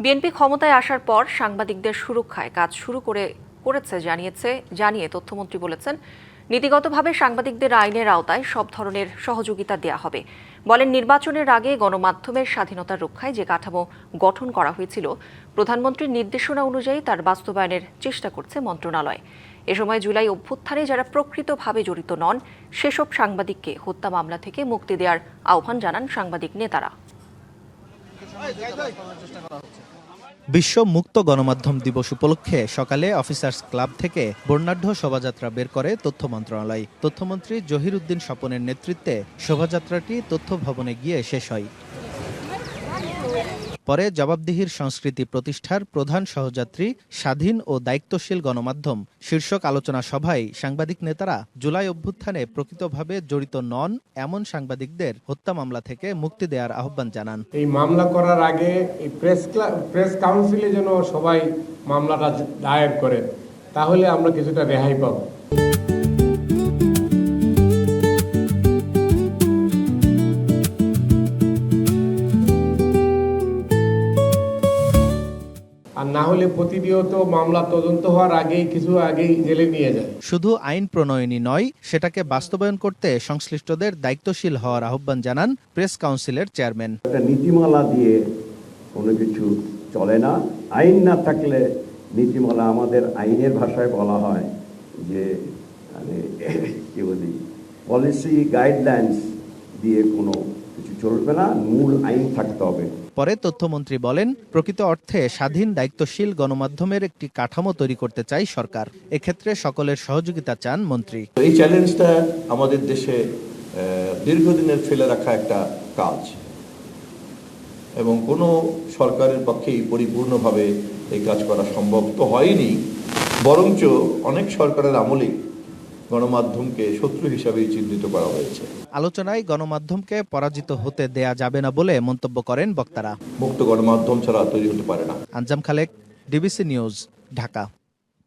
BNP ক্ষমতায় আসার পর সাংবাদিকদের সুরক্ষায় কাজ শুরু করেছে জানিয়ে তথ্যমন্ত্রী বলেছেন, নীতিগতভাবে সাংবাদিকদের আইনের আওতায় সব ধরনের সহযোগিতা দেয়া হবে। বলেন, নির্বাচনের আগে গণমাধ্যমের স্বাধীনতা রক্ষায় যে কাঠামো গঠন করা হয়েছিল, প্রধানমন্ত্রীর নির্দেশনা অনুযায়ী তার বাস্তবায়নের চেষ্টা করছে মন্ত্রণালয়। এ সময় জুলাই অভ্যুত্থানে যারা প্রকৃতভাবে জড়িত নন, সেসব সাংবাদিককে হত্যা মামলা থেকে মুক্তি দেওয়ার আহ্বান জানান সাংবাদিক নেতারা। বিশ্ব মুক্ত গণমাধ্যম দিবস উপলক্ষে সকালে অফিসার্স ক্লাব থেকে বর্ণাঢ্য শোভাযাত্রা বের করে তথ্য মন্ত্রণালয়। তথ্যমন্ত্রী জহির উদ্দিন স্বপনের নেতৃত্বে শোভাযাত্রাটি তথ্য ভবনে গিয়ে শেষ হয়। পরে জবাবদিহির সংস্কৃতি প্রতিষ্ঠার প্রধান সহযাত্রী স্বাধীন ও দায়িত্বশীল গণমাধ্যম শীর্ষক আলোচনা সভায় সাংবাদিক নেতারা জুলাই অভ্যুত্থানে প্রকৃতভাবে জড়িত নন এমন সাংবাদিকদের হত্যা মামলা থেকে মুক্তি দেওয়ার আহ্বান জানান। এই মামলা করার আগে এই প্রেস কাউন্সিলে যেন সবাই মামলাটা দায়ের করে, তাহলে আমরা কিছুটা রেহাই পাবো। আর না হলে প্রতিনিয়ত মামলা তদন্ত হওয়ার আগেই জেলে নিয়ে যায়। শুধু আইন প্রণয়নই নয়, সেটাকে বাস্তবায়ন করতে সংশ্লিষ্টদের দায়িত্বশীল হওয়ার আহ্বান জানান প্রেস কাউন্সিলের চেয়ারম্যান। একটা নীতিমালা দিয়ে কোনো কিছু চলে না। আইন না থাকলে নীতিমালা, আমাদের আইনের ভাষায় বলা হয় যে কি বলি, পলিসি গাইডলাইন্স দিয়ে কোনো কিছু চলবে না, মূল আইন থাকতে হবে। পরে তথ্যমন্ত্রী বলেন, প্রকৃত অর্থে স্বাধীন দায়িত্বশীল গণমাধ্যমের একটি কাঠামো তৈরি করতে চাই সরকার। এক্ষেত্রে সকলের সহযোগিতা চান মন্ত্রী। এই চ্যালেঞ্জটা আমাদের দেশে দীর্ঘদিনের ফেলে রাখা একটা কাজ, এবং কোনো সরকারের পক্ষেই পরিপূর্ণভাবে এই কাজ করা সম্ভব তো হয়নি, বরঞ্চ অনেক সরকারের আমলেই গণমাধ্যমকে শত্রু হিসাবে চিহ্নিত করা হয়েছে। আলোচনায় গণমাধ্যমকে পরাজিত হতে দেয়া যাবে না বলে মন্তব্য করেন বক্তারা। মুক্ত গণমাধ্যম ছাড়া তৈরি হতে পারে না। আঞ্জাম খালেক, ডিবিসি নিউজ, ঢাকা।